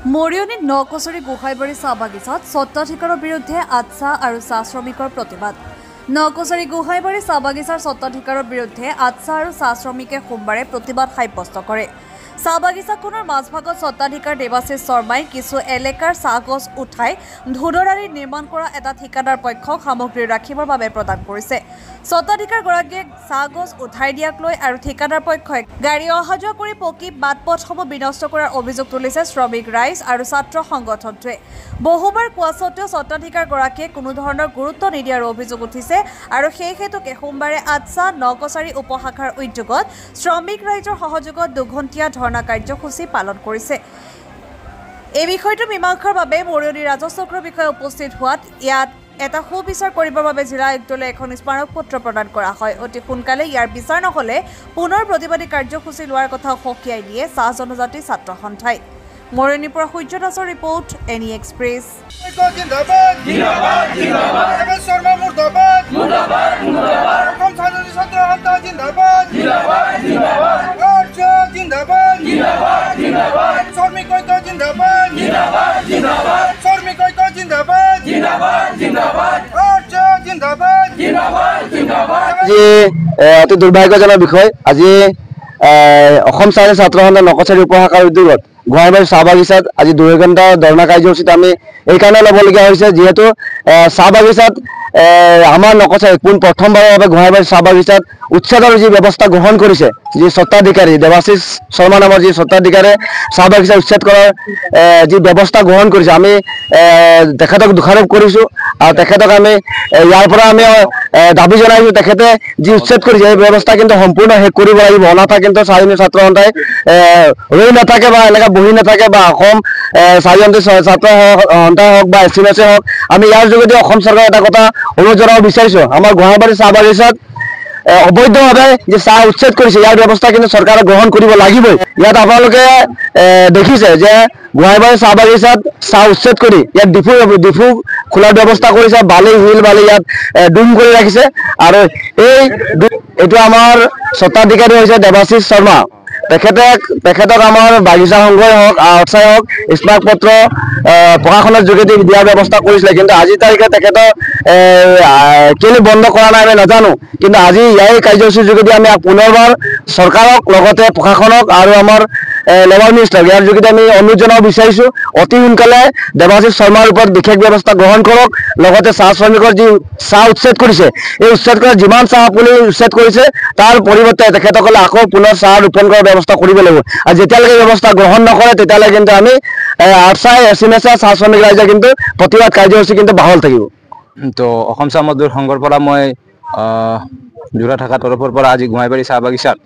মৰিয়নী নকছৰী গোহাইবাৰী চাহ বাগিচাত স্বত্বাধিকাৰৰ বিৰুদ্ধে আচ্ছা আৰু চাহ শ্ৰমিকৰ প্ৰতিবাদ। নকছৰী গোহাইবাৰী চাহ বাগিচাৰ স্বত্বাধিকাৰৰ বিৰুদ্ধে আচ্ছা আৰু চাহ শ্ৰমিকে সোমবাৰে প্ৰতিবাদ সাব্যস্ত কৰে। চাহ বাগিচাখনৰ মাজভাগত স্বত্বাধিকাৰ দেৱাশিষ শৰ্মাই কিছু এলেকাৰ চাহ গছ উঠাই ধুদৰাৰী নিৰ্মাণ কৰা এটা ঠিকাদাৰ পক্ষক সামগ্ৰী ৰাখিবৰ বাবে প্ৰদান কৰিছে। স্বত্বাধিকাৰগৰাকীয়ে চাহ গছ উঠাই দিয়াক লৈ আৰু ঠিকাদাৰ পক্ষই গাড়ী অহা যোৱা কৰি পকী বাট পথসমূহ বিনষ্ট কৰাৰ অভিযোগ তুলিছে শ্ৰমিক ৰাইজ আৰু ছাত্ৰ সংগঠনটোৱে। বহুবাৰ কোৱা স্বত্বেও স্বত্বাধিকাৰগৰাকীয়ে কোনো ধৰণৰ গুৰুত্ব নিদিয়াৰ অভিযোগ উঠিছে আৰু সেই হেতুকে সোমবাৰে আচ্ছা নকছাৰী উপশাখাৰ উদ্যোগত শ্ৰমিক ৰাইজৰ সহযোগত দুঘণ্টীয়া ধৰ্ণা কাৰ্যসূচী পালন কৰিছে। এই বিষয়টো মীমাংসাৰ বাবে মৰিয়নী ৰাজচক্ৰৰ বিষয়ে উপস্থিত হোৱাত ইয়াত এটা সুবিচাৰ কৰিবৰ বাবে জিলা আয়ুক্তলৈ এখন স্মাৰক পত্ৰ প্ৰদান কৰা হয়। অতি সোনকালে ইয়াৰ বিচাৰ নহ'লে পুনৰ প্ৰতিবাদী কাৰ্যসূচী লোৱাৰ কথা সকীয়াই দিয়ে চাহ জনজাতি ছাত্ৰ সন্থাই। মৰিয়নীৰ পৰা সূৰ্য দাসৰ ৰিপৰ্ট, এনি এক্সপ্ৰেছ। অতি দুৰ্ভাগ্যজনক বিষয়। আজি অসম চাহী ছাত্ৰ সন্থাৰ নকছাৰী উপশাখাৰ উদ্যোগত গোহাইবাৰী চাহ বাগিচাত আজি 2 ঘণ্টা ধৰ্ণা কাৰ্যসূচীত আমি এইকাৰণে ল'বলগীয়া হৈছে, যিহেতু চাহ বাগিচাত আমাৰ নকছাৰী প্ৰথমবাৰৰ বাবে গোহাইবাৰী চাহ বাগিচাত উচ্ছেদৰ যি ব্যৱস্থা গ্ৰহণ কৰিছে, যি স্বত্বাধিকাৰী দেৱাশিষ শৰ্মা নামৰ যি স্বত্বাধিকাৰে চাহ বাগিচা উচ্ছেদ কৰাৰ যি ব্যৱস্থা গ্ৰহণ কৰিছে, আমি তেখেতক দোষাৰোপ কৰিছোঁ আৰু তেখেতক আমি ইয়াৰ পৰা আমি দাবী জনাইছোঁ তেখেতে যি উচ্ছেদ কৰিছে এই ব্যৱস্থা কিন্তু সম্পূৰ্ণ শেষ কৰিব লাগিব। অনাথা কিন্তু চাৰিজনী ছাত্ৰ সন্থাই ৰৈ নাথাকে বা এনেকৈ বহি নাথাকে বা অসম চাৰিজনী ছাত্ৰ সন্থাই হওক বা এছচিমেছে হওক, আমি ইয়াৰ যোগেদি অসম চৰকাৰে এটা কথা অনুৰোধ জনাব বিচাৰিছোঁ। আমাৰ গোহাইবাৰী চাহ বাগিচাত অবৈধভাৱে যে চাহ উচ্ছেদ কৰিছে ইয়াৰ ব্যৱস্থা কিন্তু চৰকাৰে গ্ৰহণ কৰিব লাগিবই। ইয়াত আপোনালোকে দেখিছে যে গোহাইবাৰী চাহ বাগিচাত চাহ উচ্ছেদ কৰি ইয়াত ডিফু খোলাৰ ব্যৱস্থা কৰিছে, বালি শিল বালি ইয়াত ডুম কৰি ৰাখিছে আৰু এইটো আমাৰ স্বত্বাধিকাৰী হৈছে দেৱাশিষ শৰ্মা। তেখেতক আমাৰ বাগিচা সংঘই হওক আচ্ছাই হওক স্মাৰক পত্ৰ প্ৰশাসনৰ যোগেদি দিয়াৰ ব্যৱস্থা কৰিছিলে, কিন্তু আজিৰ তাৰিখে তেখেতৰ কেলৈ বন্ধ কৰা নাই আমি নাজানো। কিন্তু আজি ইয়াৰ কাৰ্যসূচীৰ যোগেদি আমি পুনৰবাৰ চৰকাৰক লগতে প্ৰশাসনক আৰু আমাৰ লেবাৰ মিনিষ্টাৰক ইয়াৰ যোগেদি আমি অনুৰোধ জনাব বিচাৰিছোঁ, অতি সোনকালে দেৱাশিষ শৰ্মাৰ ওপৰত বিশেষ ব্যৱস্থা গ্ৰহণ কৰক। লগতে চাহ শ্ৰমিকৰ যি চাহ উচ্ছেদ কৰিছে এই উচ্ছেদ কৰা যিমান চাহ পুলি উচ্ছেদ কৰিছে তাৰ পৰিৱৰ্তে তেখেতসকলে আকৌ পুনৰ চাহ ৰোপণ কৰাৰ ব্যৱস্থা কৰিব লাগিব। আৰু যেতিয়ালৈকে ব্যৱস্থা গ্ৰহণ নকৰে তেতিয়ালৈ কিন্তু আমি আচ্ছাই এছচিমেছে চাহ শ্ৰমিক ৰাইজে কিন্তু প্ৰতিবাদ কাৰ্যসূচী কিন্তু বাহল থাকিব। তো অসম চাহ মজদুৰ সংঘৰ পৰা মই যোৰা থাকা তৰফৰ পৰা আজি গোহাইবাৰী চাহ বাগিচাত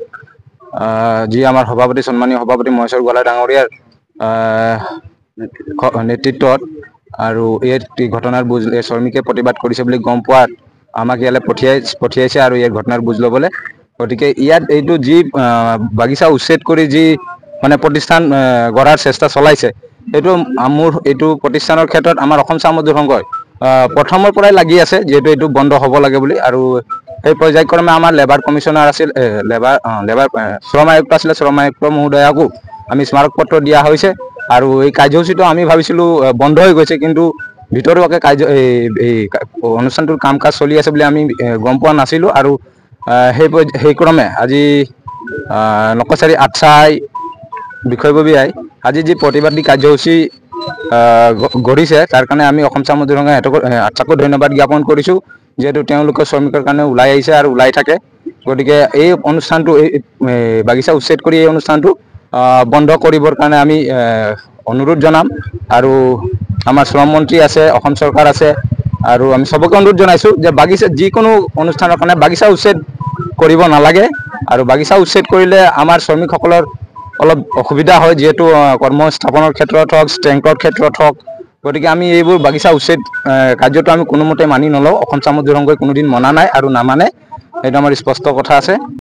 যি আমাৰ সভাপতি সন্মানীয় সভাপতি মহেশ্বৰ গোৱালা ডাঙৰীয়াৰ নেতৃত্বত আৰু এই ঘটনাৰ বুজ শ্ৰমিকে প্ৰতিবাদ কৰিছে বুলি গম পোৱাত আমাক ইয়ালৈ পঠিয়াইছে আৰু ইয়াৰ ঘটনাৰ বুজ ল'বলৈ। গতিকে ইয়াত এইটো যি বাগিচা উচ্ছেদ কৰি যি মানে প্ৰতিষ্ঠান গঢ়াৰ চেষ্টা চলাইছে, এইটো প্ৰতিষ্ঠানৰ ক্ষেত্ৰত আমাৰ অসম চাহ মজদুৰ সংঘই প্ৰথমৰ পৰাই লাগি আছে যিহেতু এইটো বন্ধ হ'ব লাগে বুলি। আৰু সেই পৰ্যায়ক্ৰমে আমাৰ লেবাৰ কমিশ্যনাৰ আছিল, লেবাৰ শ্ৰম আয়ুক্ত আছিলে, শ্ৰম আয়ুক্ত মহোদয়াকো আমি স্মাৰক পত্ৰ দিয়া হৈছে। আৰু এই কাৰ্যসূচীটো আমি ভাবিছিলোঁ বন্ধ হৈ গৈছে, কিন্তু ভিতৰুৱাকৈ এই অনুষ্ঠানটোৰ কাম কাজ চলি আছে বুলি আমি গম পোৱা নাছিলোঁ। আৰু সেই ক্ৰমে আজি নকছাৰী আচ্ছাই বিষয়ববীয়াই আজি যি প্ৰতিবাদী কাৰ্যসূচী গঢ়িছে তাৰ কাৰণে আমি অসম চাহ মজদুৰ সংঘই আচ্ছাকো ধন্যবাদ জ্ঞাপন কৰিছোঁ, যিহেতু তেওঁলোকে শ্ৰমিকৰ কাৰণে ওলাই আহিছে আৰু ওলাই থাকে। গতিকে এই অনুষ্ঠানটো এই বাগিচা উচ্ছেদ কৰি এই অনুষ্ঠানটো বন্ধ কৰিবৰ কাৰণে আমি অনুৰোধ জনাম। আৰু আমাৰ শ্ৰম মন্ত্ৰী আছে, অসম চৰকাৰ আছে, আৰু আমি চবকে অনুৰোধ জনাইছোঁ যে বাগিচা যিকোনো অনুষ্ঠানৰ কাৰণে বাগিচা উচ্ছেদ কৰিব নালাগে। আৰু বাগিচা উচ্ছেদ কৰিলে আমাৰ শ্ৰমিকসকলৰ অলপ অসুবিধা হয়, যিহেতু কৰ্মস্থাপনৰ ক্ষেত্ৰত হওক ষ্ট্ৰেংথৰ ক্ষেত্ৰত হওক। গতিকে আমি এইবোৰ বাগিচা উচ্ছেদ কাৰ্যটো আমি কোনোমতে মানি নলওঁ। অসম চাহ মজদুৰ সংঘই কোনোদিন মনা নাই আৰু নামানে, এইটো আমাৰ স্পষ্ট কথা আছে।